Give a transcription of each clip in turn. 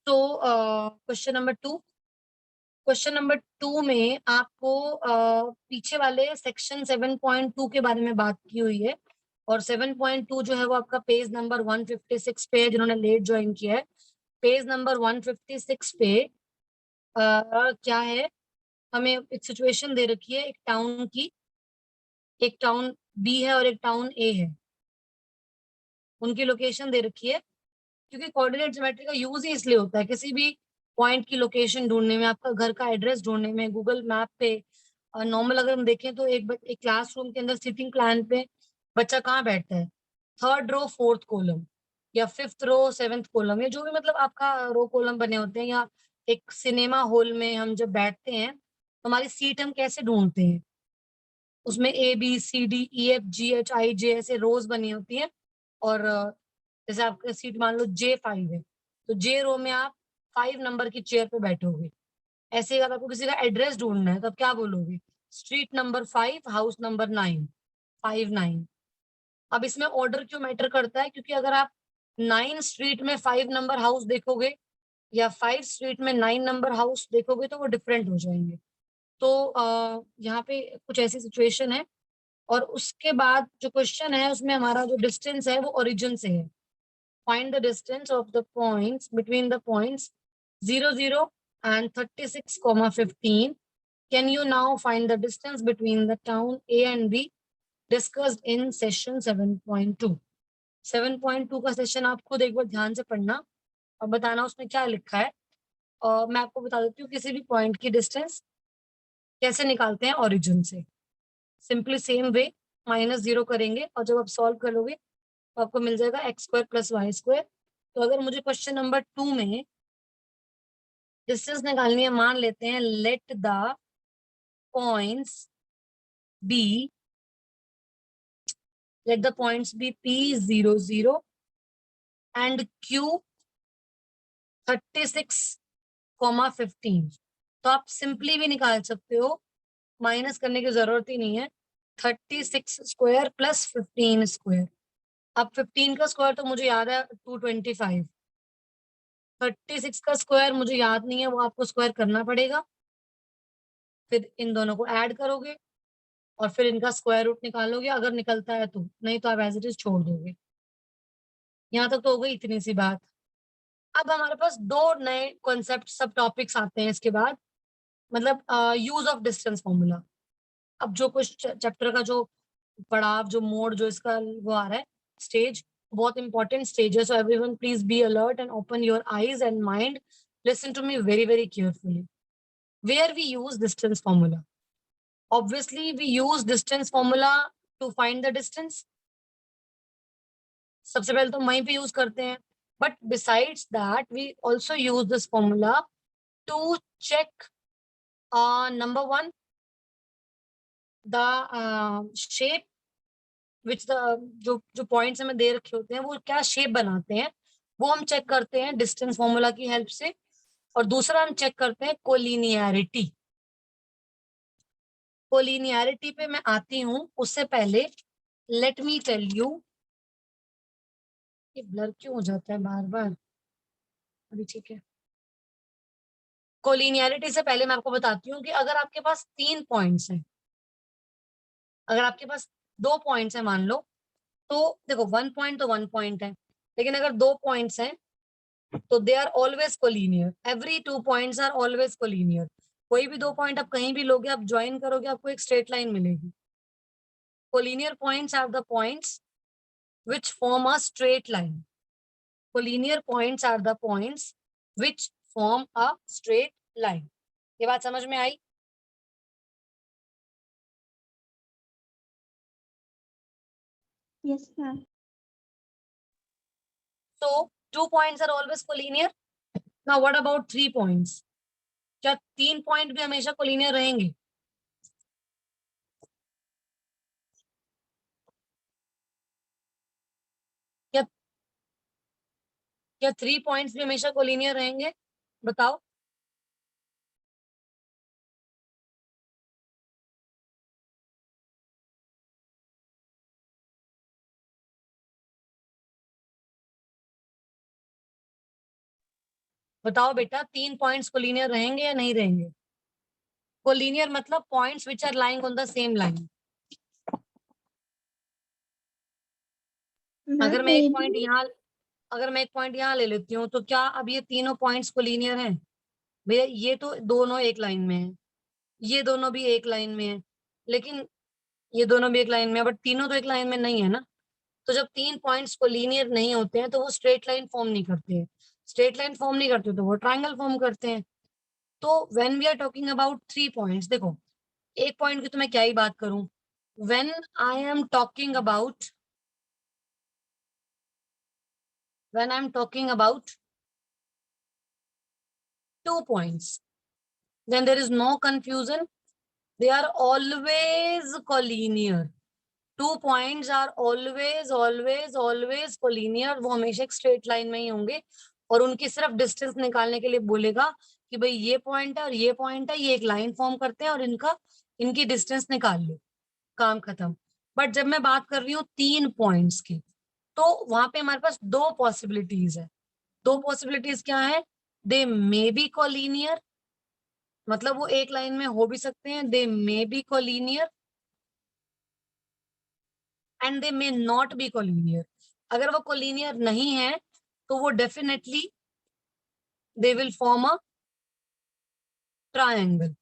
तो question number 2 में आपको पीछे वाले सेक्शन 7.2 के बारे में बात की हुई है। और 7.2 जो है वो आपका पेज नंबर 156 पे है, जिन्होंने लेट ज्वाइन किया है। पेज नंबर 156 पे क्या है, हमें एक सिचुएशन दे रखी है, एक टाउन की। एक टाउन बी है और एक टाउन ए है, उनकी लोकेशन दे रखी है। क्योंकि कोऑर्डिनेट ज्योमेट्री का यूज ही इसलिए होता है किसी भी पॉइंट की लोकेशन ढूंढने में, आपका घर का एड्रेस ढूंढने में, गूगल मैप पे। नॉर्मल अगर हम देखें तो एक क्लासरूम के अंदर सिटिंग प्लान पे बच्चा कहाँ बैठता है, थर्ड रो फोर्थ कॉलम, या फिफ्थ रो सेवेंथ कॉलम, या जो भी मतलब आपका रो कॉलम बने होते हैं। या एक सिनेमा हॉल में हम जब बैठते हैं तो हमारी सीट हम कैसे ढूंढते हैं, उसमें ABCDEFGHIJ ऐसे रोज बनी होती है। और जैसे आपका सीट मान लो J5 है, तो J रो में आप 5 नंबर की चेयर पे बैठोगे। ऐसे ही अगर आपको किसी का एड्रेस ढूंढना है तो आप क्या बोलोगे, स्ट्रीट नंबर 5 हाउस नंबर 9, 5 9। अब इसमें ऑर्डर क्यों मैटर करता है, क्योंकि अगर आप 9 स्ट्रीट में 5 नंबर हाउस देखोगे या 5 स्ट्रीट में 9 नंबर हाउस देखोगे तो वो डिफरेंट हो जाएंगे। तो यहाँ पे कुछ ऐसी सिचुएशन है। और उसके बाद जो क्वेश्चन है उसमें हमारा जो डिस्टेंस है वो ओरिजिन से है। Find the distance of the points between the points 0 0 and 36, 15. Can you now find the distance between the town A and B discussed in session 7.2? 7.2 का सेशन आप खुद एक बार ध्यान से पढ़ना और बताना उसमें क्या लिखा है। और मैं आपको बता देती हूँ किसी भी पॉइंट की डिस्टेंस कैसे निकालते हैं ओरिजिन से। सिंपली सेम वे, -0 करेंगे और जब आप सॉल्व करोगे तो आपको मिल जाएगा x² + y²। तो अगर मुझे क्वेश्चन नंबर 2 में डिस्टेंस निकालनी है, मान लेते हैं let the points be P 0 0 and Q 36, 15। तो आप सिंपली भी निकाल सकते हो, माइनस करने की जरूरत ही नहीं है। 36² + 15²। अब 15 का स्क्वायर तो मुझे याद है 225। 36 का स्क्वायर मुझे याद नहीं है, वो आपको स्क्वायर करना पड़ेगा। फिर इन दोनों को ऐड करोगे और फिर इनका स्क्वायर रूट निकालोगे, अगर निकलता है तो, नहीं तो आप एज इट इज छोड़ दोगे। यहाँ तक तो हो गई इतनी सी बात। अब हमारे पास दो नए कॉन्सेप्ट सब टॉपिक्स आते हैं इसके बाद, मतलब यूज ऑफ डिस्टेंस फॉर्मूला। अब जो कुछ चैप्टर का जो पड़ाव, जो मोड, जो इसका वो आ रहा है स्टेज, बहुत इंपॉर्टेंट स्टेज है। So everyone please be alert and open your eyes and mind, listen to me very very carefully. Where we use distance formula, obviously we use distance formula to find the distance. सबसे पहले तो वहीं पे use करते हैं, but besides that we also use this formula to check number 1 the shape which the, जो जो points हमें दे रखे होते हैं वो क्या शेप बनाते हैं, वो हम चेक करते हैं डिस्टेंस फॉर्मूला की हेल्प से। और दूसरा हम चेक करते हैं कोलिनियरिटी। कोलिनियरिटी पे मैं आती हूँ, उससे पहले लेट मी टेल यू, ये ब्लर क्यों हो जाता है बार बार, अभी ठीक है। कोलिनियरिटी से पहले मैं आपको बताती हूँ कि अगर आपके पास 3 पॉइंट्स हैं, अगर आपके पास 2 पॉइंट्स हैं मान लो, तो देखो 1 पॉइंट तो 1 पॉइंट है, लेकिन अगर 2 पॉइंट्स हैं तो they are always collinear. Every 2 points are always collinear. कोई भी 2 पॉइंट आप कहीं भी लोगे, आप ज्वाइन करोगे, आपको एक स्ट्रेट लाइन मिलेगी। Collinear points are the points which form a straight line. Collinear points are the points which form a straight line. ये बात समझ में आई? Yes, ma'am. So 2 points are always collinear. Now what about 3 points? क्या 3 point भी हमेशा collinear रहेंगे? क्या 3 points भी हमेशा कोलिनियर रहेंगे? बताओ। बताओ बेटा, 3 पॉइंट्स कोलिनियर रहेंगे या नहीं रहेंगे? कोलिनियर मतलब points which are lying on the same line. अगर मैम मैं एक मे पॉइंट बी। यहाँ अगर मैं एक पॉइंट यहाँ ले लेती हूँ, तो क्या अब ये तीनों पॉइंट्स कोलिनियर हैं? भैया ये तो दोनों एक लाइन में है, ये दोनों भी एक लाइन में है, लेकिन ये दोनों भी एक लाइन में है, बट तीनों तो एक लाइन में नहीं है ना। तो जब 3 पॉइंट्स कोलिनियर नहीं होते हैं तो वो स्ट्रेट लाइन फॉर्म नहीं करते हैं। स्ट्रेट लाइन फॉर्म नहीं करते तो वो ट्रायंगल फॉर्म करते हैं। तो when we are talking about 3 points, देखो एक पॉइंट की तो मैं क्या ही बात करूं। When I am talking about when I am talking about 2 points, then there is no confusion. They are always collinear. 2 points are always collinear. वो हमेशा एक स्ट्रेट लाइन में ही होंगे और उनकी सिर्फ डिस्टेंस निकालने के लिए बोलेगा कि भाई ये पॉइंट है और ये पॉइंट है, ये एक लाइन फॉर्म करते हैं और इनकी डिस्टेंस निकाल लो, काम खत्म। बट जब मैं बात कर रही हूँ 3 पॉइंट्स की, तो वहां पे हमारे पास 2 पॉसिबिलिटीज है। 2 पॉसिबिलिटीज क्या है? दे मे बी कोलिनियर, मतलब वो एक लाइन में हो भी सकते हैं, they may be collinear and they may not be collinear. अगर वो कोलिनियर नहीं है तो वो definitely they will form a triangle.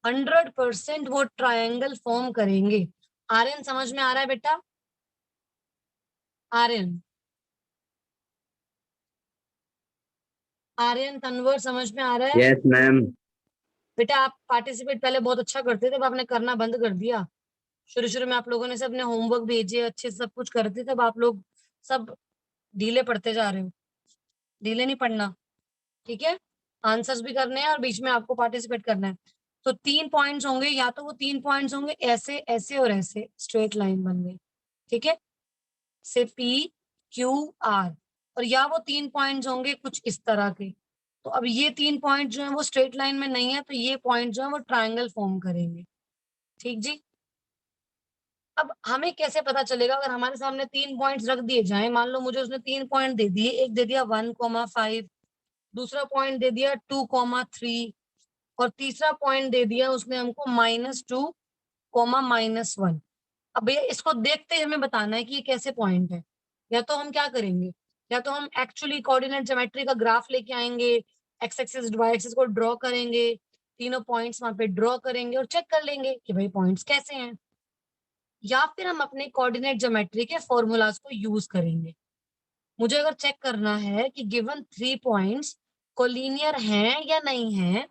100% वो ट्रायंगल फॉर्म करेंगे। आर्यन समझ में आ रहा है बेटा? आर्यन, आर्यन तनवर समझ में आ रहा है? Yes ma'am. बेटा आप पार्टिसिपेट पहले बहुत अच्छा करते थे, अब आपने करना बंद कर दिया। शुरू शुरू में आप लोगों ने सब अपने होमवर्क भेजे, अच्छे से सब कुछ करते थे, अब आप लोग सब ढीले पड़ते जा रहे हो। ढीले नहीं पड़ना, ठीक है? आंसर्स भी करने हैं और बीच में आपको पार्टिसिपेट करना है। तो 3 पॉइंट्स होंगे, या तो वो 3 पॉइंट्स होंगे ऐसे ऐसे और ऐसे, स्ट्रेट लाइन बन गई, ठीक है? से पी क्यू आर, और या वो 3 पॉइंट्स होंगे कुछ इस तरह के। तो अब ये 3 पॉइंट जो है वो स्ट्रेट लाइन में नहीं है, तो ये पॉइंट जो है वो ट्रायंगल फॉर्म करेंगे, ठीक जी? अब हमें कैसे पता चलेगा? अगर हमारे सामने 3 पॉइंट्स रख दिए जाएं, मान लो मुझे उसने 3 पॉइंट दे दिए, एक दे दिया 1,5, दूसरा पॉइंट दे दिया 2,3, और तीसरा पॉइंट दे दिया उसने हमको -2, -1। अब भैया इसको देखते ही हमें बताना है कि ये कैसे पॉइंट है। या तो हम क्या करेंगे, या तो हम एक्चुअली कोऑर्डिनेट ज्योमेट्री का ग्राफ लेके आएंगे, एक्स एक्सिस वाई एक्सिस को ड्रॉ करेंगे, तीनों पॉइंट्स वहां पे ड्रॉ करेंगे और चेक कर लेंगे कि भाई पॉइंट्स कैसे हैं। या फिर हम अपने कोऑर्डिनेट ज्योमेट्री के फॉर्मूलाज को यूज करेंगे। मुझे अगर चेक करना है कि गिवन 3 पॉइंट्स कोलिनियर हैं या नहीं है,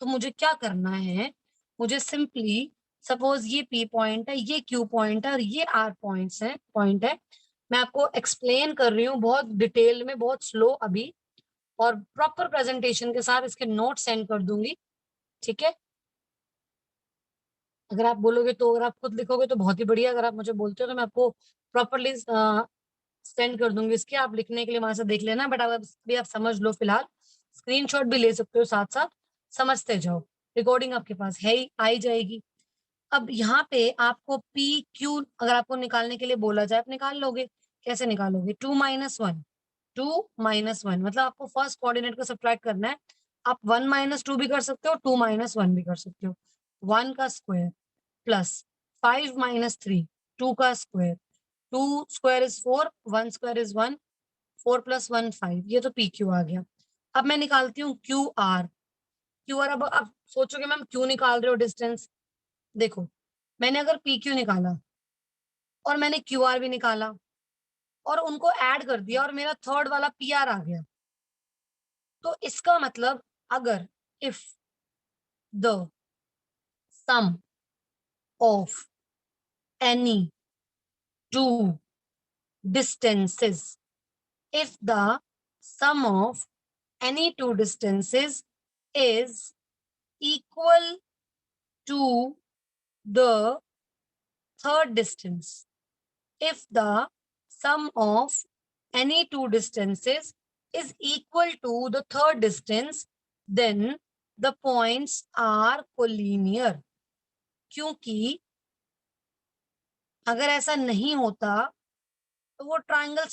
तो मुझे क्या करना है? मुझे सिंपली, सपोज ये पी पॉइंट है, ये क्यू पॉइंट है और ये आर पॉइंट है। मैं आपको एक्सप्लेन कर रही हूँ बहुत डिटेल में, बहुत स्लो अभी, और प्रॉपर प्रेजेंटेशन के साथ इसके नोट सेंड कर दूंगी, ठीक है? अगर आप बोलोगे तो, अगर आप खुद लिखोगे तो बहुत ही बढ़िया, अगर आप मुझे बोलते हो तो मैं आपको प्रॉपरली सेंड कर दूंगी इसके, आप लिखने के लिए वहां से देख लेना। बट अब भी आप समझ लो फिलहाल, स्क्रीनशॉट भी ले सकते हो साथ साथ, समझते जाओ। रिकॉर्डिंग आपके पास है ही, आई जाएगी। अब यहाँ पे आपको पी क्यू अगर आपको निकालने के लिए बोला जाए, आप निकाल लोगे। कैसे निकालोगे? 2 - 1, 2 - 1, मतलब आपको फर्स्ट कोऑर्डिनेट को सब्ट्रैक्ट करना है। आप 1 - 2 भी कर सकते हो, 2 - 1 भी कर सकते हो। 1 का स्क्वायर प्लस 5 - 3, 2 का square, 2 square is 4, 1 square is 1, 4 + 1 5, ये तो पी क्यू आ गया। अब मैं निकालती हूँ क्यू आर। क्यू आर, अब सोचोगे मैम क्यों निकाल रहे हो डिस्टेंस? देखो, मैंने अगर पी क्यू निकाला और मैंने क्यू आर भी निकाला और उनको ऐड कर दिया और मेरा थर्ड वाला पी आर आ गया, तो इसका मतलब, अगर if the sum of any two distances, if the sum of any two distances is equal to the third distance, if the sum of any two distances is equal to the third distance, then the points are collinear। क्योंकि अगर ऐसा नहीं होता तो वो triangle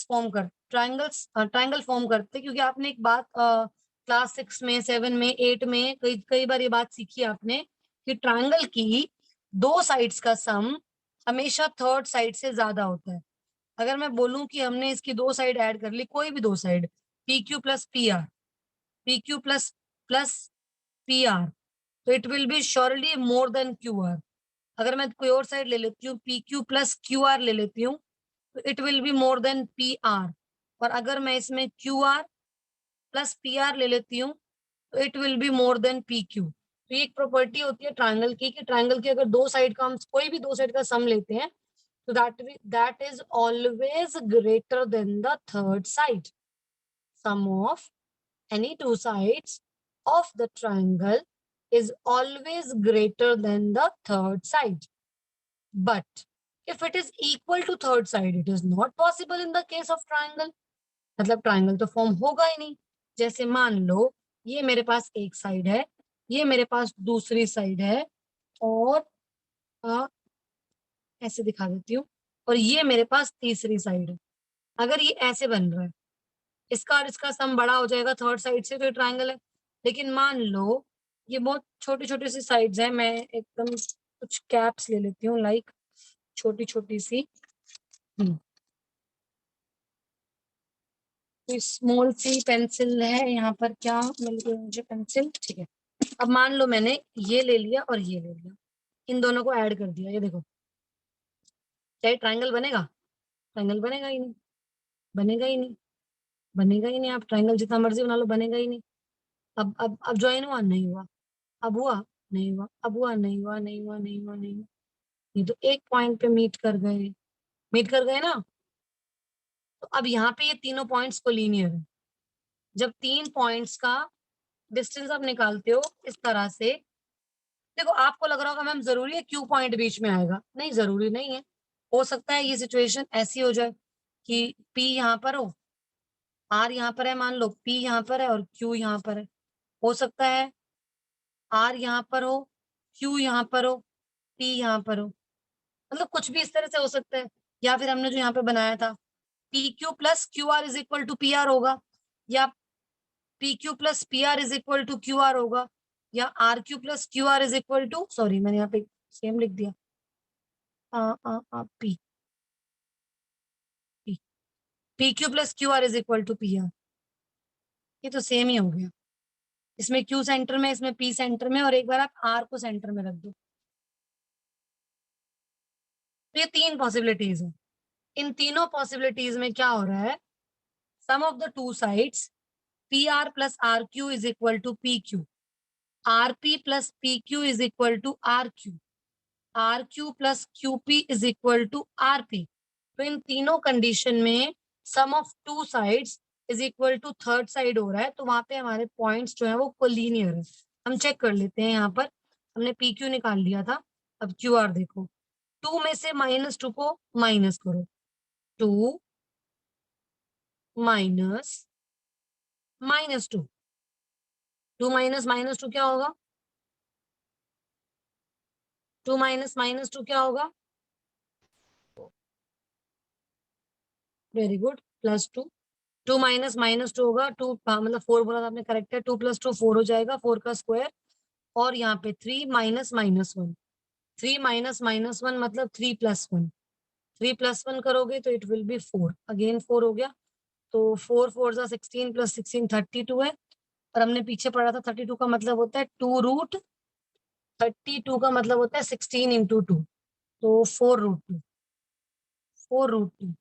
form करते, क्योंकि आपने एक बात क्लास 6 में, 7 में, 8 में कई कई बार ये बात सीखी आपने कि ट्रायंगल की दो साइड्स का सम हमेशा थर्ड साइड से ज्यादा होता है। अगर मैं बोलूं कि हमने इसकी दो साइड ऐड कर ली, कोई भी दो side, P Q plus P R, P Q plus plus P R, तो it will be surely more than Q R. अगर मैं कोई और साइड ले लेती हूँ, P Q plus Q R ले लेती हूँ, तो it will be more than P R. और अगर मैं इसमें Q R plus P R ले लेती हूँ, तो it will be more than P Q. तो ये एक प्रॉपर्टी होती है ट्रायंगल की कि ट्रायंगल की अगर दो साइड का हम कोई भी दो साइड का सम लेते हैं, तो that is always greater than the third side. Sum of any two sides of the triangle is always greater than the third side. But if it is equal to third side, it is not possible in the case of triangle. मतलब triangle तो form होगा ही नहीं। जैसे मान लो ये मेरे पास एक side है, ये मेरे पास दूसरी साइड है, और ऐसे दिखा देती हूँ, और ये मेरे पास तीसरी साइड है। अगर ये ऐसे बन रहा है, इसका और इसका सम बड़ा हो जाएगा थर्ड साइड से, तो ये ट्रायंगल है। लेकिन मान लो ये बहुत छोटी छोटी सी साइड्स हैं, मैं एकदम कुछ कैप्स ले लेती हूँ, लाइक छोटी छोटी सी, स्मॉल सी पेंसिल है यहाँ पर, क्या मिल गई मुझे पेंसिल, ठीक है। अब मान लो मैंने ये ले लिया और ये ले लिया, इन दोनों को ऐड कर दिया, ये देखो, क्या ये ट्रायंगल बनेगा? ट्रायंगल बनेगा ही नहीं, बनेगा ही नहीं, बनेगा ही नहीं। आप ट्रायंगल जितना मर्जी बना लो, बनेगा ही नहीं। अब ज्वाइन हुआ, नहीं हुआ। अब हुआ, नहीं हुआ। अब हुआ, नहीं हुआ, नहीं हुआ, नहीं हुआ, नहीं हुआ। ये तो एक पॉइंट पे मीट कर गए, मीट कर गए ना। तो अब यहाँ पे ये तीनों पॉइंट्स कोलिनियर है। जब तीन पॉइंट्स का डिस्टेंस आप निकालते हो इस तरह से, देखो आपको लग रहा होगा मैम जरूरी है क्यू पॉइंट बीच में आएगा? नहीं, जरूरी नहीं है। हो सकता है ये सिचुएशन ऐसी हो जाए कि पी यहाँ पर हो, आर यहाँ पर है, मान लो पी यहाँ पर है और क्यू यहाँ पर है। हो सकता है आर यहाँ पर हो, क्यू यहाँ पर हो, पी यहाँ पर हो, मतलब कुछ भी इस तरह से हो सकता है। या फिर हमने जो यहाँ पे बनाया था, P Q plus Q R is equal to P R होगा, या P Q plus P R is equal to Q R होगा, या R Q plus Q R is equal to, sorry मैंने यहाँ पे सेम लिख दिया, P P P Q plus Q R is equal to P R. ये तो same ही हो गया। इसमें क्यू सेंटर में, इसमें पी सेंटर में, और एक बार आप आर को सेंटर में रख दो। तो ये तीन पॉसिबिलिटीज है। इन तीनों पॉसिबिलिटीज में क्या हो रहा है, sum of the two sides P R plus R Q is equal to P Q, R P plus P Q is equal to R Q, R Q plus Q P is equal to R P. तो इन तीनों condition में sum of two sides is equal to third side हो रहा है, तो वहां पे हमारे पॉइंट्स जो है वो कोलिनियर है। हम चेक कर लेते हैं। यहाँ पर हमने पी क्यू निकाल लिया था, अब क्यू आर देखो, टू में से माइनस टू को माइनस करो, two minus minus two, two minus minus two क्या होगा? टू माइनस माइनस टू क्या होगा? Very good, plus two. Two minus minus two होगा, टू मतलब फोर बोला था आपने, करेक्ट है। टू प्लस टू फोर हो जाएगा, फोर का स्क्वायर। और यहाँ पे three minus minus one, three minus minus one मतलब three plus one, three plus one करोगे तो it will be four, again four हो गया। तो फोर फोर जा 16 प्लस 16 32 है। और हमने पीछे पढ़ा था 32 का मतलब होता है टू रूट, 32 का मतलब होता है 16 इंटू टू, तो four root two, four root two.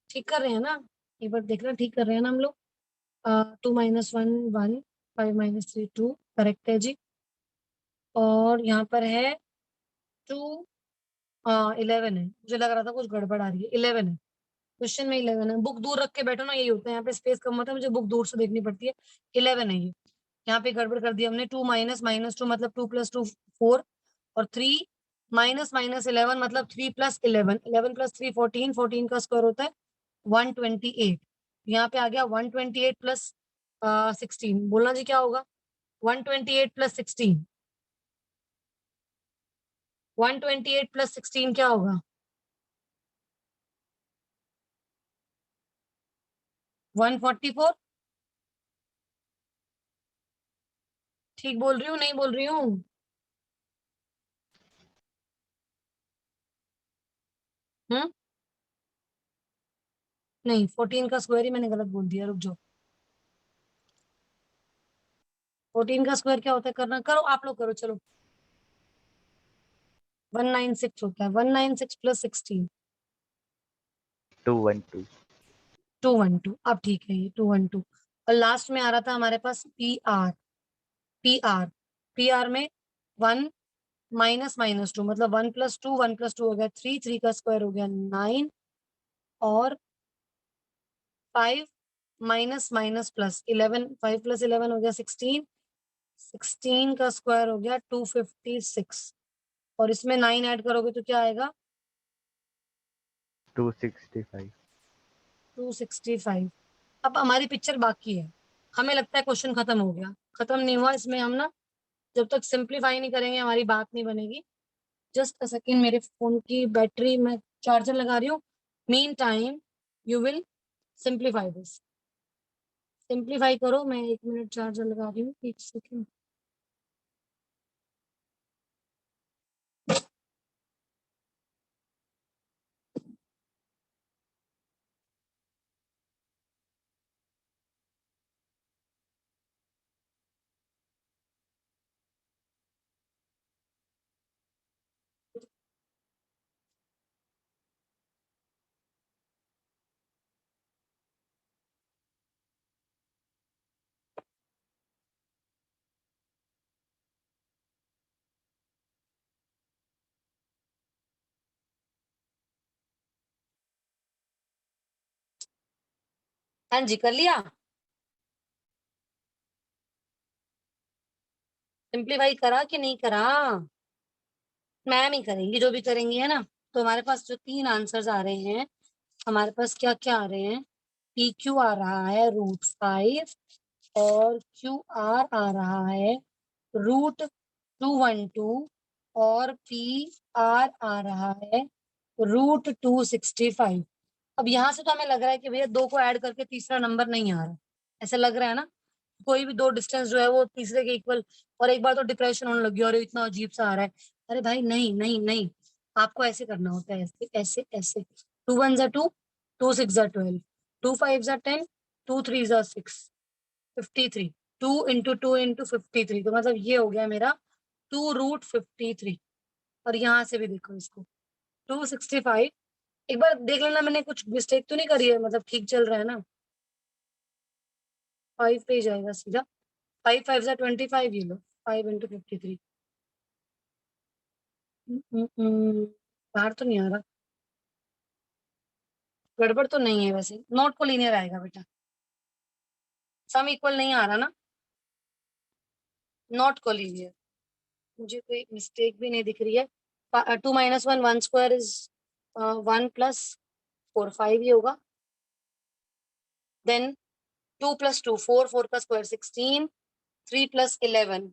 ठीक कर रहे हैं ना? एक बार देखना, ठीक कर रहे हैं ना हम लोग? Two minus one one, five minus three two, correct है जी। और यहाँ पर है टू, 11 है, मुझे लग रहा था कुछ गड़बड़ आ रही है, 11 है क्वेश्चन में, 11 है। बुक दूर रख के बैठो ना, यही होता है, यहाँ पे स्पेस कम होता है, मुझे बुक दूर से देखनी पड़ती है। 11 है ये, यहाँ पे गड़बड़ कर दी हमने। टू माइनस माइनस टू मतलब टू प्लस टू फोर, और थ्री माइनस माइनस 11 मतलब थ्री प्लस 11, 11 प्लस थ्री 14, 14 का स्क्वायर होता है 128। यहाँ पे आ गया 128 प्लस 16, बोलना जी क्या होगा? 128 प्लस 16, 128 प्लस 16 क्या होगा? 144। ठीक बोल रही हूँ नहीं बोल रही हूँ? नहीं, 14 का स्क्वायर ही मैंने गलत बोल दिया, रुक जाओ। 14 का स्क्वायर क्या होता है, करना करो, आप लोग करो, चलो। 196 होता है, 196 प्लस 16। 212। 212, अब ठीक है, ये 212। और लास्ट में आ रहा था हमारे पास P R. P R, P R में 1 माइनस माइनस 2, मतलब 1 प्लस 2, 1 प्लस 2 हो गया 3, 3 का स्क्वायर हो गया 9, और 5 माइनस माइनस प्लस 11, 5 प्लस 11 हो गया 16, 16 का स्क्वायर हो गया 256, और इसमें 9 ऐड करोगे तो क्या आएगा? 265। 265। अब हमारी पिक्चर बाकी है, हमें लगता है क्वेश्चन खत्म हो गया, खत्म नहीं हुआ। इसमें हम ना जब तक सिंप्लीफाई नहीं करेंगे हमारी बात नहीं बनेगी। जस्ट अ सेकेंड, मेरे फोन की बैटरी में चार्जर लगा रही हूँ। Mean time you will simplify this. Simplify करो, मैं 1 मिनट चार्जर लगा रही हूँ, 1 सेकेंड। हाँ जी, कर लिया। सिंप्लीफाई करा कि नहीं करा? मैम ही करेंगी जो भी करेंगी, है ना। तो हमारे पास जो 3 आंसर्स आ रहे हैं, हमारे पास क्या क्या आ रहे हैं? पी क्यू आ रहा है √5, और क्यू आर आ रहा है √212, और पी आर आ रहा है √265। अब यहाँ से तो हमें लग रहा है कि भैया 2 को ऐड करके तीसरा नंबर नहीं आ रहा, ऐसा लग रहा है ना। कोई भी 2 डिस्टेंस जो है वो तीसरे के इक्वल। और एक बार तो डिप्रेशन होने लगी, और इतना अजीब सा आ रहा है। अरे भाई नहीं नहीं नहीं, आपको ऐसे करना होता है, ऐसे ऐसे ऐसे। 2 1 जा 2, 2 6 जा 12, 2 5 जा 10, 2 3 जा 6, 53। 2 इंटू 2 इंटू 53, तो मतलब ये हो गया मेरा 2√53। और यहाँ से भी देखो इसको, 265। एक बार देख लेना, मैंने कुछ मिस्टेक तो नहीं करी है, मतलब ठीक चल रहा है ना। 5 पे ही जाएगा सीधा। 5 5 जा 25, ये लो, 5 इंटू 53। बाहर तो नहीं आ रहा, गड़बड़ तो नहीं है वैसे, नॉट को लीनियर आएगा बेटा, सम इक्वल नहीं आ रहा ना, नॉट को लीनियर। मुझे कोई मिस्टेक भी नहीं दिख रही है। 2 - 1 1 स्क्वायर इज 1 + 4 5 ही होगा। देन 2 + 2 4, 4 का स्क्वायर 16, 3 + 11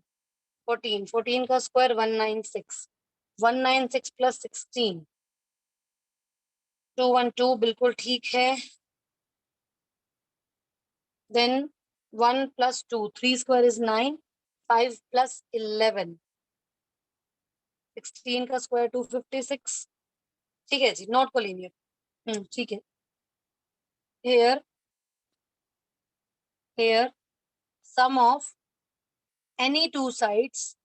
14, 14 का स्क्वायर 196, 196 + 16 212, बिल्कुल ठीक है। देन 1 + 2 3 स्क्वायर इज 9, 5 + 11 16 का स्क्वायर 256। ठीक है जी, नॉट कोलिनियर। ठीक है। Here here sum of any two sides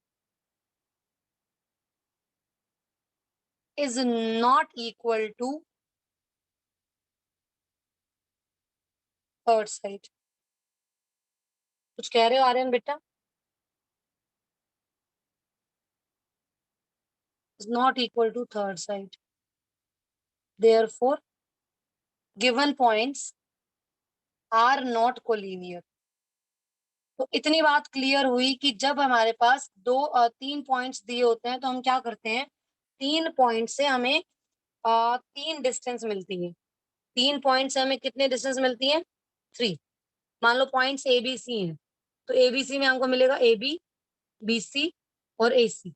is not equal to third side। कुछ कह रहे हो आर्यन बेटा? is not equal to third side, therefore given points are not collinear। तो इतनी बात क्लियर हुई कि जब हमारे पास 3 पॉइंट्स दिए होते हैं तो हम क्या करते हैं, 3 पॉइंट से हमें 3 डिस्टेंस मिलती है। 3 पॉइंट से हमें कितने डिस्टेंस मिलती है? 3। मान लो पॉइंट्स ए बी सी हैं, तो ए बी सी में हमको मिलेगा ए बी, बी सी और ए सी।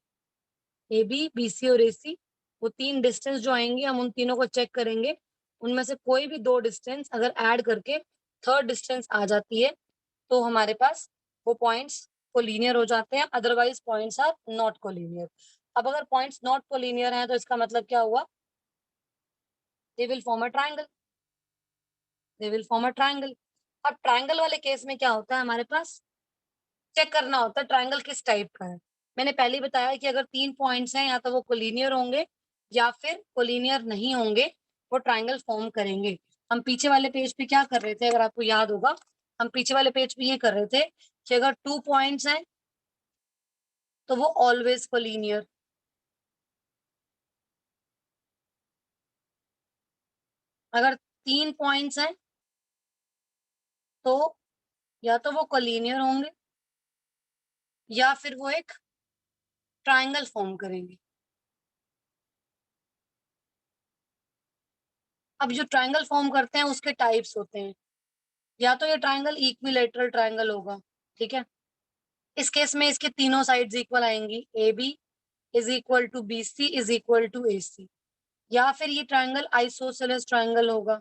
ए बी, बी सी और ए सी, वो 3 डिस्टेंस जो आएंगे हम उन तीनों को चेक करेंगे। उनमें से कोई भी 2 डिस्टेंस अगर ऐड करके थर्ड डिस्टेंस आ जाती है तो हमारे पास वो पॉइंट्स कोलिनियर हो जाते हैं, otherwise points are not collinear. अब अगर पॉइंट्स नॉट कोलिनियर हैं तो इसका मतलब क्या हुआ, दे will form a triangle, they will form a triangle. अब ट्रायंगल वाले केस में क्या होता है, हमारे पास चेक करना होता है ट्रायंगल किस टाइप का है। मैंने पहले ही बताया कि अगर 3 पॉइंट्स हैं या तो वो कोलिनियर होंगे या फिर कोलिनियर नहीं होंगे, वो ट्रायंगल फॉर्म करेंगे। हम पीछे वाले पेज पे क्या कर रहे थे, अगर आपको याद होगा, हम पीछे वाले पेज पे ये कर रहे थे कि अगर 2 पॉइंट्स हैं तो वो ऑलवेज कोलिनियर, अगर 3 पॉइंट्स हैं तो या तो वो कोलिनियर होंगे या फिर वो एक ट्रायंगल फॉर्म करेंगे। अब जो ट्रायंगल फॉर्म करते हैं उसके टाइप्स होते हैं, या तो ये ट्रायंगल इक्विलेटरल ट्रायंगल होगा, ठीक है, इस केस में इसके तीनों साइड्स इक्वल आएंगी, A B is equal to B C is equal to A C. या फिर ये ट्रायंगल आइसोसेलेस ट्रायंगल होगा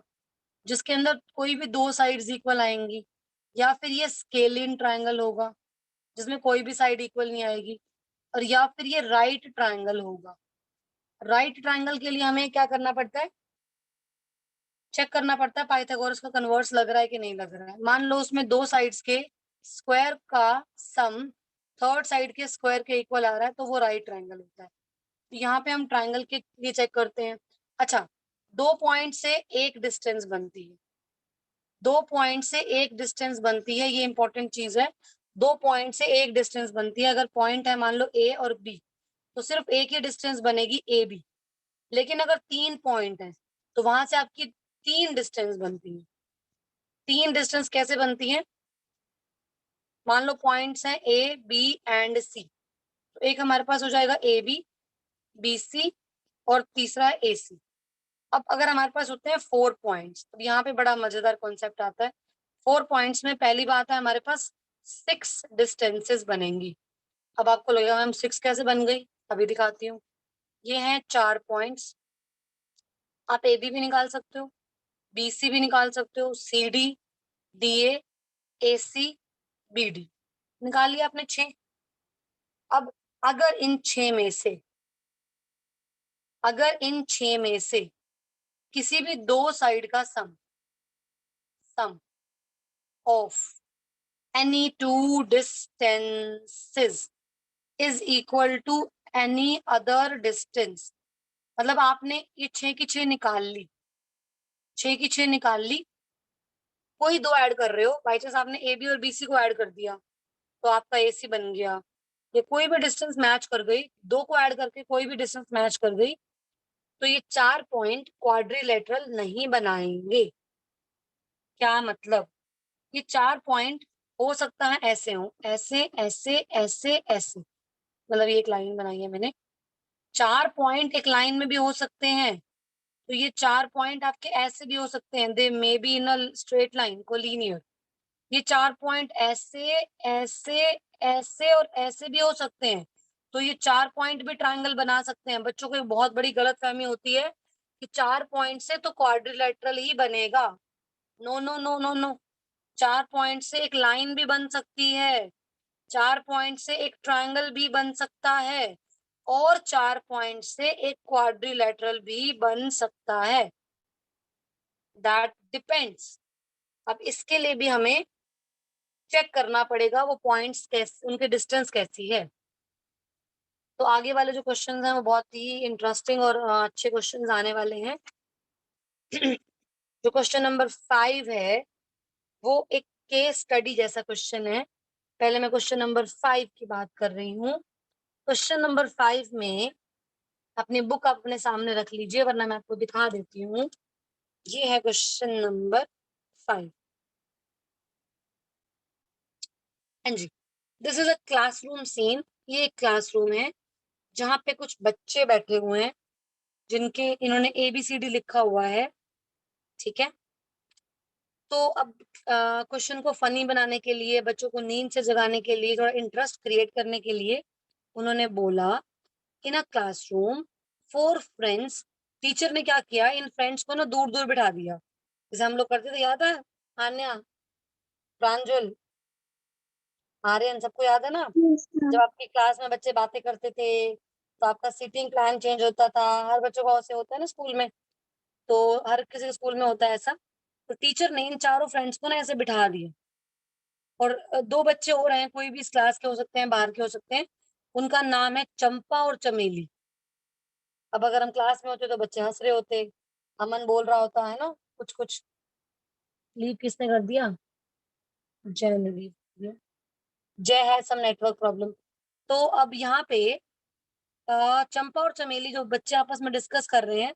जिसके अंदर कोई भी दो साइड्स इक्वल आएंगी। या फिर ये स्केलिन ट्रायंगल होगा जिसमें कोई भी साइड इक्वल नहीं आएगी। और या फिर ये राइट ट्रायंगल होगा। राइट ट्रायंगल के लिए हमें क्या करना पड़ता है, चेक करना पड़ता है पाइथागोरस का कन्वर्स लग रहा है कि नहीं लग रहा है। मान लो उसमें दो साइड्स के स्क्वायर का सम थर्ड साइड के स्क्वायर के इक्वल आ रहा है तो वो राइट ट्रायंगल होता है। तो यहाँ पे हम ट्रायंगल के लिए चेक करते हैं। अच्छा, 2 पॉइंट से एक डिस्टेंस बनती है, 2 पॉइंट से एक डिस्टेंस बनती है, ये इंपॉर्टेंट चीज है। 2 पॉइंट से एक डिस्टेंस बनती है। अगर पॉइंट है मान लो ए और बी तो सिर्फ एक ही डिस्टेंस बनेगी ए बी। लेकिन अगर 3 पॉइंट है तो वहां से आपकी 3 डिस्टेंस बनती है। 3 डिस्टेंस कैसे बनती है, मान लो पॉइंट्स हैं ए बी एंड सी, तो एक हमारे पास हो जाएगा ए बी, बी सी और तीसरा है ए सी। अब अगर हमारे पास होते हैं 4 पॉइंट्स तो यहाँ पे बड़ा मजेदार कॉन्सेप्ट आता है। 4 पॉइंट्स में पहली बात है हमारे पास 6 डिस्टेंसेस बनेंगी। अब आपको लगेगा मैम 6 कैसे बन गई, अभी दिखाती हूँ। ये हैं 4 पॉइंट्स, आप ए बी भी निकाल सकते हो, बी सी भी निकाल सकते हो, C D, D A C, B D, निकाल लिया आपने 6। अब अगर इन 6 में से, अगर इन 6 में से किसी भी दो साइड का सम of any two distances is equal to any other distance, मतलब आपने ये 6 की 6 निकाल ली, 6 की 6 निकाल ली, कोई दो ऐड कर रहे हो, बाई चांस आपने ए बी और बी सी को ऐड कर दिया तो आपका ए सी बन गया। ये कोई भी डिस्टेंस मैच कर गई, दो को ऐड करके कोई भी डिस्टेंस मैच कर गई, तो ये 4 पॉइंट क्वाड्रिलेटरल नहीं बनाएंगे। क्या मतलब, ये 4 पॉइंट हो सकता है ऐसे हो, ऐसे ऐसे ऐसे ऐसे, मतलब ये एक लाइन बनाई है मैंने, 4 पॉइंट एक लाइन में भी हो सकते हैं। तो ये 4 पॉइंट आपके ऐसे भी हो सकते हैं, they may be in a straight line collinear. ये 4 पॉइंट ऐसे ऐसे ऐसे और ऐसे भी हो सकते हैं। तो ये 4 पॉइंट भी ट्रायंगल बना सकते हैं। बच्चों को एक बहुत बड़ी गलतफहमी होती है कि 4 पॉइंट से तो क्वाड्रिलेटरल ही बनेगा। No no no no no, 4 point से एक लाइन भी बन सकती है, 4 पॉइंट से एक ट्रायंगल भी बन सकता है और 4 पॉइंट से एक क्वाड्रिलेटरल भी बन सकता है। That depends. अब इसके लिए भी हमें चेक करना पड़ेगा वो पॉइंट्स कैसे, उनके डिस्टेंस कैसी है। तो आगे वाले जो क्वेश्चंस हैं वो बहुत ही इंटरेस्टिंग और अच्छे क्वेश्चंस आने वाले हैं। जो क्वेश्चन नंबर 5 है वो एक केस स्टडी जैसा क्वेश्चन है। पहले मैं क्वेश्चन नंबर 5 की बात कर रही हूँ। क्वेश्चन नंबर 5 में अपनी बुक अपने सामने रख लीजिए वरना मैं आपको दिखा देती हूँ। ये है क्वेश्चन नंबर 5। हाँ जी, this is a classroom scene. ये एक क्लासरूम है जहाँ पे कुछ बच्चे बैठे हुए हैं जिनके इन्होंने ABCD लिखा हुआ है, ठीक है। तो अब क्वेश्चन को फनी बनाने के लिए, बच्चों को नींद से जगाने के लिए, थोड़ा इंटरेस्ट क्रिएट करने के लिए उन्होंने बोला इन अ क्लासरूम 4 फ्रेंड्स। टीचर ने क्या किया, इन फ्रेंड्स को ना दूर दूर बिठा दिया, जैसे हम लोग करते थे, याद है आन्या, प्रांजल, आर्यन, सबको याद है ना? Yes, ma'am. जब आपकी क्लास में बच्चे बातें करते थे तो आपका सीटिंग प्लान चेंज होता था। हर बच्चों का ऐसे होता है ना स्कूल में, तो हर किसी के स्कूल में होता है ऐसा। तो टीचर ने इन चारों फ्रेंड्स को ना ऐसे बिठा दिया, और दो बच्चे और हैं, कोई भी इस क्लास के हो सकते हैं, बाहर के हो सकते हैं। उनका नाम है चंपा और चमेली। अब अगर हम क्लास में होते तो बच्चे हंस रहे होते, अमन बोल रहा होता है ना कुछ कुछ। लीव किसने कर दिया? जय ने लीव दिया। जय है सम नेटवर्क प्रॉब्लम। तो अब यहाँ पे चंपा और चमेली जो बच्चे आपस में डिस्कस कर रहे हैं,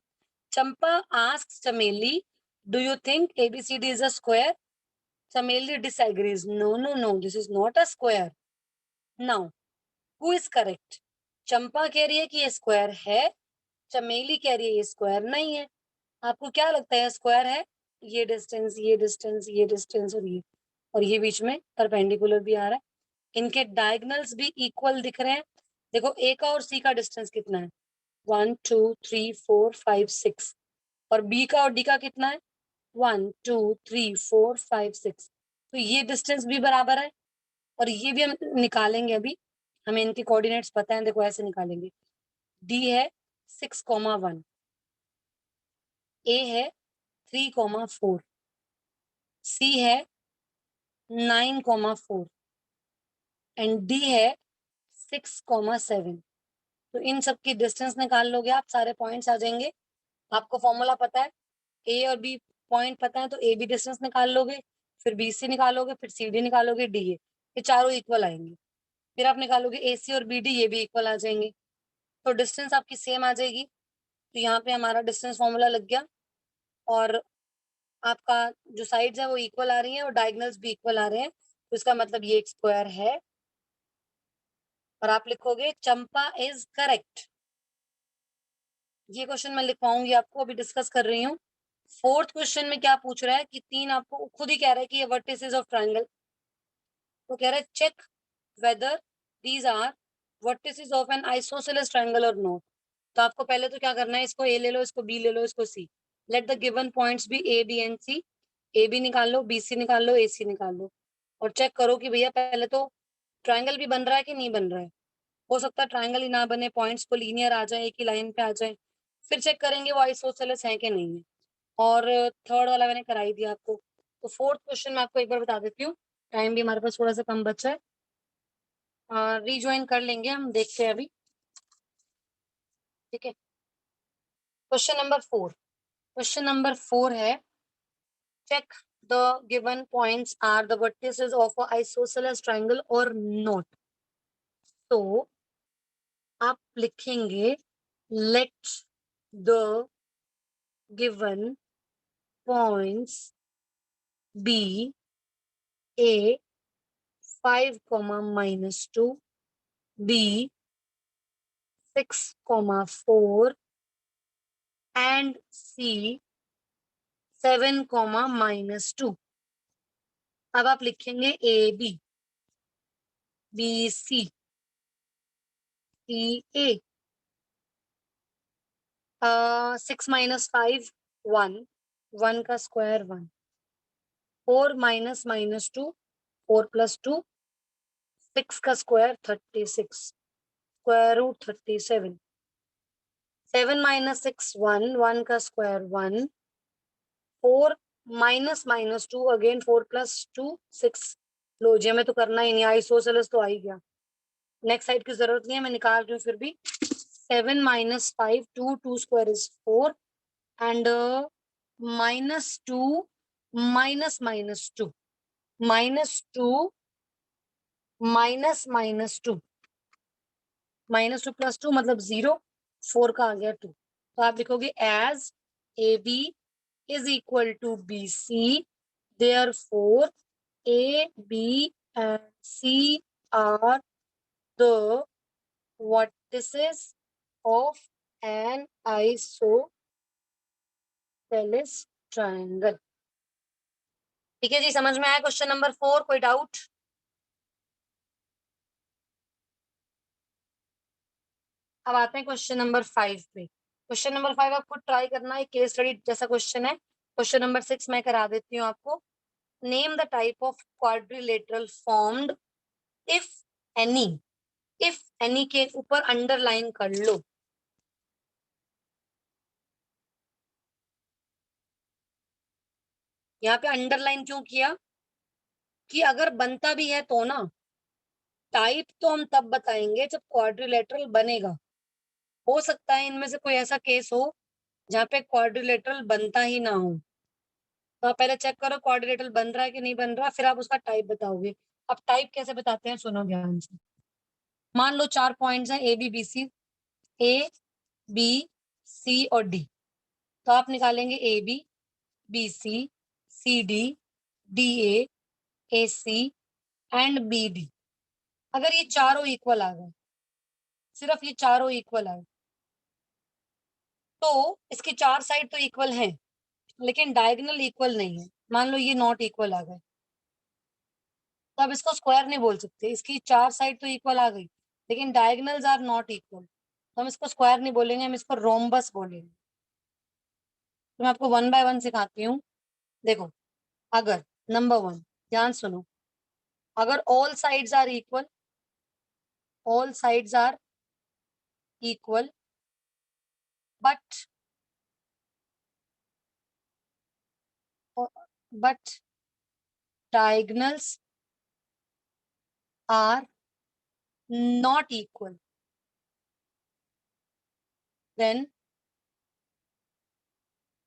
Champa asks Chameli, do you think ABCD is a square? Chameli disagrees, no no no, this is not a square. now who is correct? चंपा कह रही है कि ये स्क्वायर है, चमेली कह रही है ये स्क्वायर नहीं है। आपको क्या लगता है स्क्वायर है? ये डिस्टेंस, ये डिस्टेंस, ये डिस्टेंस और ये बीच में परपेंडिकुलर भी आ रहा है। इनके डायगनल्स भी इक्वल दिख रहे हैं। देखो ए का और सी का डिस्टेंस कितना है? 1 2 3 4 5 6। और बी का और डी का कितना है? 1 2 3 4 5 6। तो ये डिस्टेंस भी बराबर है, और ये भी हम निकालेंगे अभी। हमें इनके कोऑर्डिनेट्स पता है, देखो ऐसे निकालेंगे। डी है 6,1, ए है 3,4, सी है 9,4 एंड डी है 6,7। तो इन सब की डिस्टेंस निकाल लोगे आप, सारे पॉइंट्स आ जाएंगे। आपको फॉर्मूला पता है, ए और बी पॉइंट पता है, तो ए बी डिस्टेंस निकाल लोगे, फिर बी सी निकालोगे, फिर सी डी निकालोगे, डी ए, ये चारों इक्वल आएंगे। फिर आप निकालोगे ए सी और बी डी, ये भी इक्वल आ जाएंगे, तो डिस्टेंस आपकी सेम आ जाएगी। तो यहाँ पे हमारा डिस्टेंस फॉर्मूला लग गया, और आपका जो साइड्स है वो इक्वल आ रही है और डायगनल्स भी इक्वल आ रहे हैं, तो इसका मतलब ये एक स्क्वायर है। और आप लिखोगे चंपा इज करेक्ट। ये क्वेश्चन मैं लिखवाऊंगी आपको, अभी डिस्कस कर रही हूँ। फोर्थ क्वेश्चन में क्या पूछ रहा है कि तीन, आपको खुद ही कह रहा है कि ये वर्टिसेस ऑफ ट्रायंगल। तो कह रहा है check whether these are vertices of an isosceles triangle और नॉट। तो आपको पहले तो क्या करना है, इसको ए ले लो, इसको बी ले लो, इसको C. Let the given points be A B and C. A B निकाल लो, बी सी निकाल लो, ए सी निकाल लो, और चेक करो कि भैया पहले तो ट्रायंगल भी बन रहा है कि नहीं बन रहा है। हो सकता है ट्रायंगल ही ना बने, पॉइंट्स को लीनियर आ जाए, एक ही लाइन पे आ जाए। फिर चेक करेंगे वो आइसोसेलेस है कि नहीं है। और थर्ड वाला मैंने करा ही दिया आपको। तो फोर्थ क्वेश्चन मैं आपको एक बार बता देती हूँ, टाइम भी हमारे पास थोड़ा सा कम बचा है। रिज्वाइन कर लेंगे हम, देखते हैं अभी। ठीक है, क्वेश्चन नंबर 4। क्वेश्चन नंबर 4 है, check the given points are the vertices of a isosceles triangle or not। तो आप लिखेंगे let the given points be a 5, -2, b 6, 4 and c 7, -2। अब आप लिखेंगे ए बी, बी सी, सी ए। 6 - 5 1, 1 का स्क्वायर 1, 4 - -2 4 + 2, 6 का स्क्वायर 36, स्क्वायर रूट 37, 7 - 6 1, 1 का स्क्वायर 1, 4 -2 अगेन 4 + 2 6। लो जी, हमें तो करना ही नहीं, आइसोसेलेस तो आ ही गया। नेक्स्ट साइड की जरूरत नहीं है, मैं निकाल रही हूँ फिर भी। 7 - 5 2, 2 square is 4 and -2 -2 -2 -2 -2 + 2 मतलब 0, 4 का आ गया 2। तो आप लिखोगे as A B is equal to B C, therefore A, B and C are the vertices of an isosceles triangle। ठीक है जी, समझ में आया क्वेश्चन नंबर 4? कोई डाउट? अब आते हैं क्वेश्चन नंबर 5 पे। क्वेश्चन नंबर 5 आपको ट्राई करना है, केस स्टडी जैसा क्वेश्चन है। क्वेश्चन नंबर 6 मैं करा देती हूँ आपको। Name the type of quadrilateral formed if any के ऊपर अंडरलाइन कर लो। यहाँ पे अंडरलाइन क्यों किया? कि अगर बनता भी है तो ना, टाइप तो हम तब बताएंगे जब क्वाड्रिलेटरल बनेगा। हो सकता है इनमें से कोई ऐसा केस हो जहाँ पे क्वाड्रिलेटरल बनता ही ना हो, तो आप पहले चेक करो क्वाड्रिलेटरल बन रहा है कि नहीं बन रहा, फिर आप उसका टाइप बताओगे। अब टाइप कैसे बताते हैं, सुनो ध्यान से। मान लो 4 पॉइंट्स हैं, A B B C, A B C और डी। तो आप निकालेंगे A B C D A C and B D. अगर ये चारों इक्वल आ गए, सिर्फ ये चारों इक्वल आए, तो इसकी 4 साइड तो इक्वल हैं, लेकिन डायगोनल इक्वल नहीं है। मान लो ये नॉट इक्वल आ गए, तो अब इसको स्क्वायर नहीं बोल सकते। इसकी 4 साइड तो इक्वल आ गई, लेकिन डायगोनल्स आर नॉट इक्वल, तो हम इसको स्क्वायर नहीं बोलेंगे, हम इसको रोम्बस बोलेंगे। तो मैं आपको 1 बाय 1 सिखाती हूँ। देखो, अगर नंबर 1, ध्यान सुनो, अगर all sides are equal, all sides are equal but but diagonals are not equal, then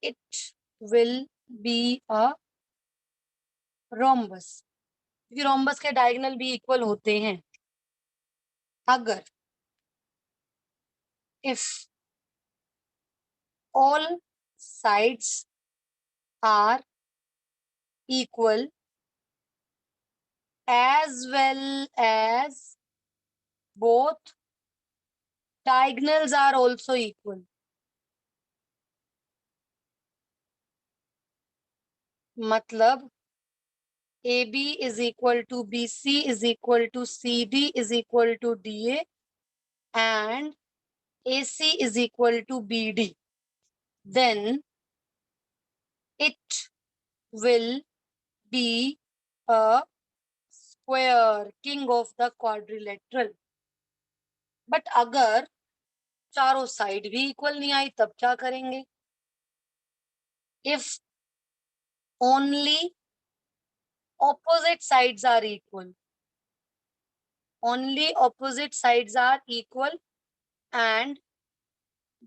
it will be a rhombus, क्योंकि rhombus के diagonal भी equal होते हैं। अगर if all sides are equal as well as both diagonals are also equal, मतलब AB is equal to BC is equal to CD is equal to DA and AC is equal to BD, then it will be a square, king of the quadrilateral. But अगर चारों side भी equal नहीं आई, तब क्या करेंगे? If only opposite sides are equal, only opposite sides are equal and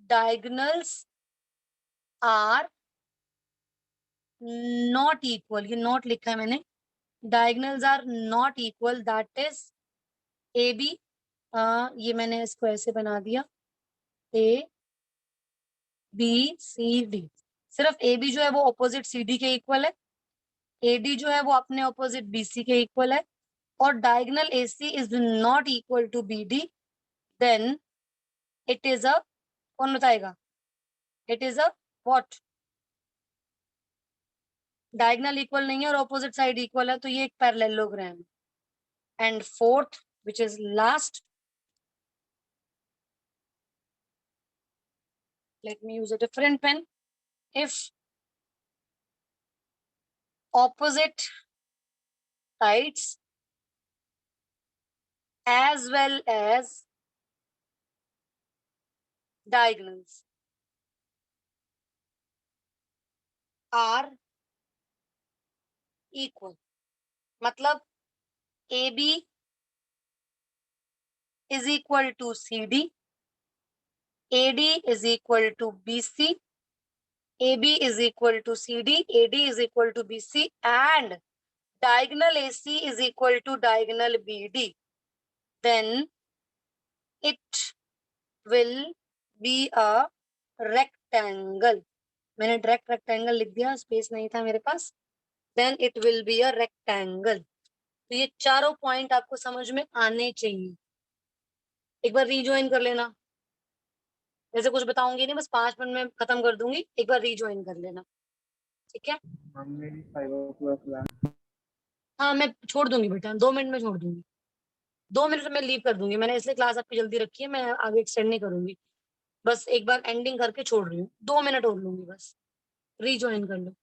diagonals are not equal, ये not लिखा है मैंने, diagonals are not equal, that is AB, ये मैंने इसको ऐसे बना दिया, ए बी सी डी। सिर्फ ए बी जो है वो ऑपोजिट सी डी के इक्वल है, ए डी जो है वो अपने ऑपोजिट बी सी के इक्वल है, और diagonal A C is not equal to B D, then it is a, कौन बताएगा? It is a what? Diagonal equal नहीं है और ऑपोजिट साइड इक्वल है, तो ये एक parallelogram. And fourth which is last, let me use a different pen. If opposite sides as well as diagonals are equal, मतलब AB is equal to CD, AD is equal to BC, AB is equal to CD, AD is equal to BC, and diagonal AC is equal to diagonal BD, then it will be a rectangle. मैंने direct rectangle लिख दिया, space नहीं था मेरे पास। Then it will be a rectangle. तो ये चारों पॉइंट आपको समझ में आने चाहिए। एक बार रीजॉइन कर लेना, वैसे कुछ बताऊंगी नहीं, बस 5 मिनट में खत्म कर दूंगी, एक बार रीजॉइन कर लेना, ठीक है? हाँ, मैं छोड़ दूंगी बेटा, 2 मिनट में छोड़ दूंगी, 2 मिनट में लीव कर दूंगी। मैंने इसलिए क्लास आपकी जल्दी रखी है, मैं आगे एक्सटेंड नहीं करूंगी, बस एक बार एंडिंग करके छोड़ रही हूँ, 2 मिनट और लूंगी बस, रीजॉइन कर लो।